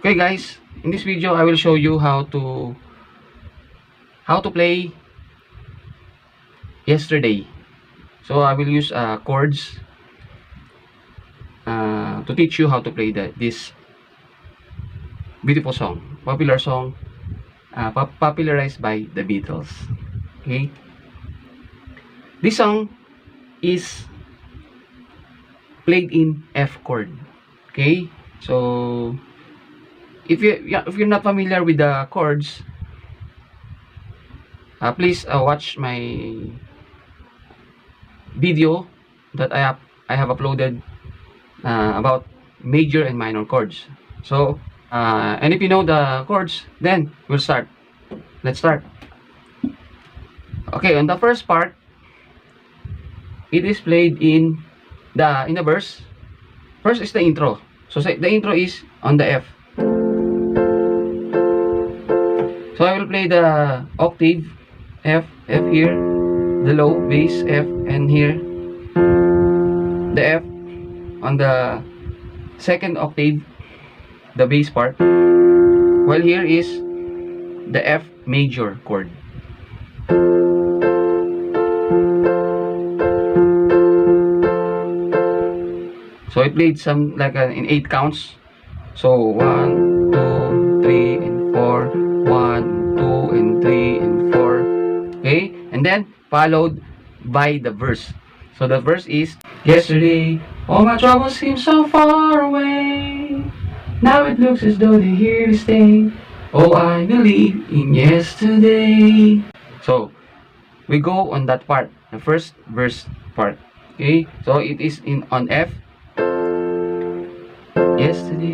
Okay guys, in this video I will show you how to play Yesterday. So I will use chords to teach you how to play this beautiful song, popular song, popularized by the Beatles. Okay, this song is played in F chord. Okay, so if you're not familiar with the chords, please watch my video that I have uploaded about major and minor chords. So and if you know the chords, then we'll start. Let's start. Okay, on the first part, it is played in the verse. First is the intro. So the intro is on the F. So I will play the octave F here, the low bass F, and here the F on the second octave, the bass part, while here is the F major chord. So I played some like in 8 counts. So 1, 2, 3, and 4. 1, 2, and 3, and 4. Okay, and then followed by the verse. So the verse is, yesterday all my troubles seem so far away. Now it looks as though they're here to stay. Oh, I believe in yesterday. So we go on that part, the first verse part. Okay, so it is on F. Yesterday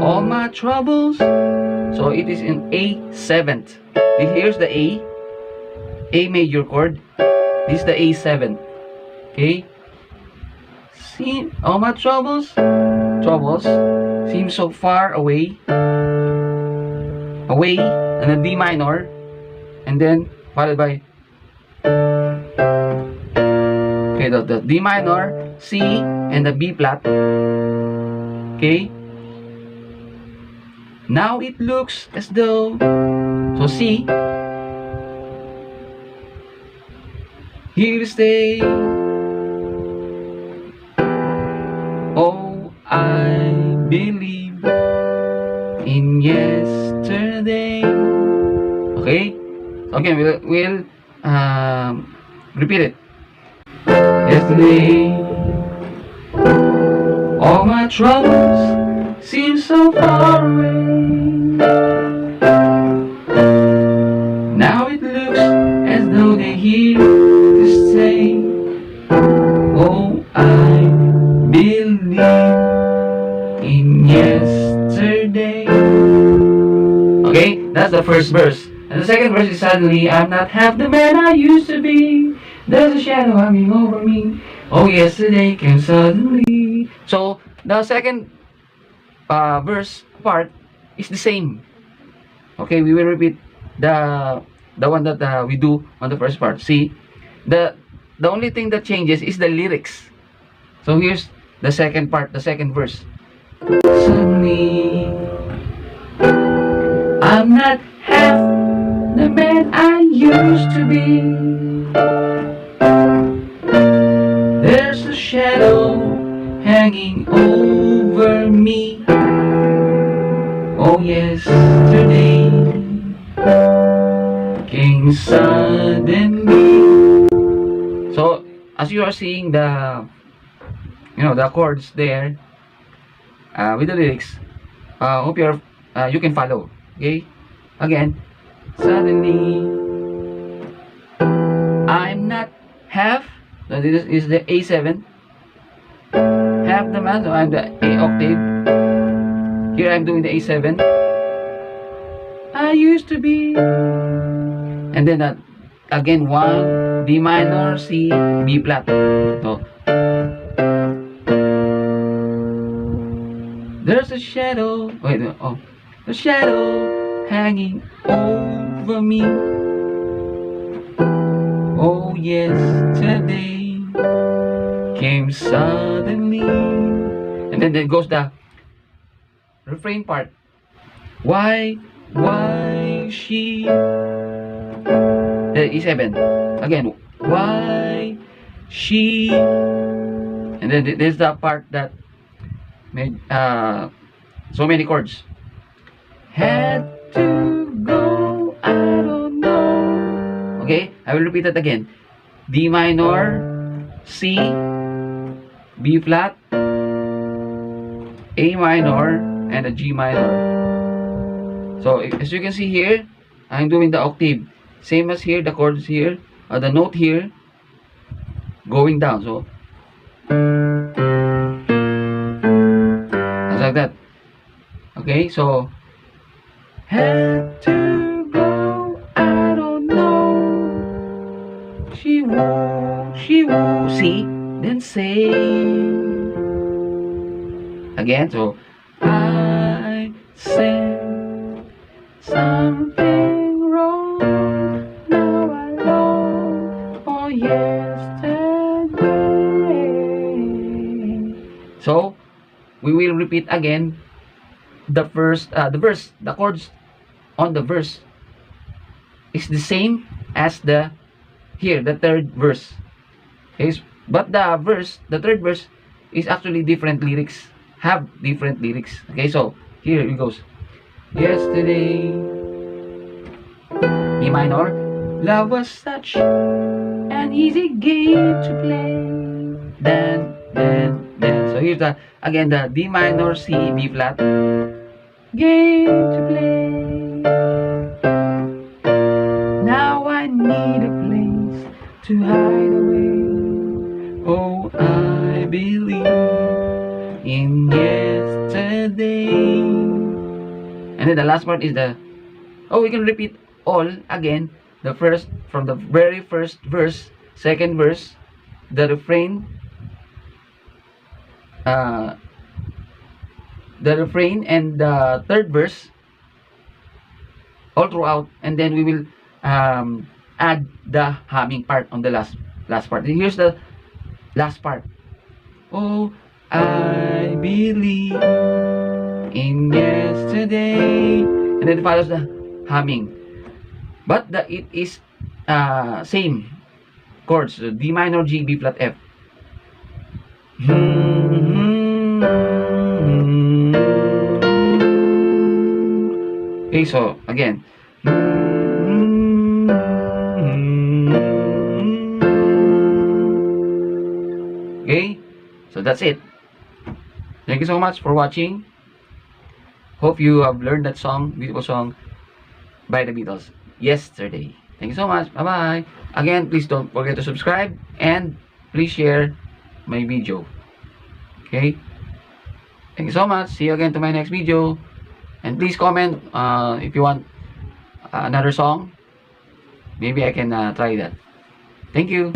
all my troubles. So it is in A 7th. Here's the A major chord. This is the A 7th. Okay. See, all my troubles seem so far away, and a D minor, and then followed by the D minor, C, and the B flat. Okay. Now it looks as though, so C, here to stay. Oh, I believe in yesterday. Okay. Okay, we'll repeat it. Yesterday, all my troubles seem so far away. Now it looks as though they're here to stay. Oh, I believe in yesterday. Okay, that's the first verse. And the second verse is, suddenly I'm not half the man I used to be. There's a shadow hanging over me. Oh, yesterday came suddenly. So the second verse part is the same. Okay, we will repeat the one that we do on the first part. See, the only thing that changes is the lyrics. So here's the second part, the second verse. Suddenly I'm not half the man I used to be. There's a shadow hanging over me. Oh, yesterday came suddenly. So as you are seeing the chords there with the lyrics, hope you can follow. Okay, again, suddenly I'm not half. So this is the A7, half the man. So I'm the A octave. Here I'm doing the A7. I used to be, and then again 1 D minor, C, B flat. So there's a shadow. Wait, oh, a shadow hanging over me. Oh, yesterday came suddenly. And then goes the refrain part. Why she, E7 again, why she, and then there's the part that made so many chords. Had to go, I don't know. Okay, I will repeat that again. D minor, C, B flat, A minor, and a G minor. So as you can see here, I'm doing the octave. Same as here, the chords here, the note here, going down. So just like that. Okay, so had to go, I don't know. She won't see, then say again. So I said something wrong. Now I long for yesterday. So we will repeat again the verse, the chords on the verse is the same as the third verse. Okay, but the third verse is actually different lyrics, have different lyrics. Okay, so here it goes. Yesterday, E minor, love was such an easy game to play. Then. So here's again the D minor, C, B flat, game to play. Now I need a place to hide away. Oh, I believe in yesterday. And then the last part is we can repeat all again. The first, from the very first verse, second verse, the refrain, and the third verse all throughout, and then we will add the humming part on the last part. And here's the last part. Oh, I believe in yesterday, and then follows the humming, but it is same chords, D minor, G, B flat, F. Okay, so again. Okay, so that's it. Thank you so much for watching. Hope you have learned that song, beautiful song by the Beatles, Yesterday. Thank you so much. Bye bye. Again, please don't forget to subscribe and please share my video. Okay, thank you so much. See you again to my next video, and please comment if you want another song. Maybe I can try that. Thank you.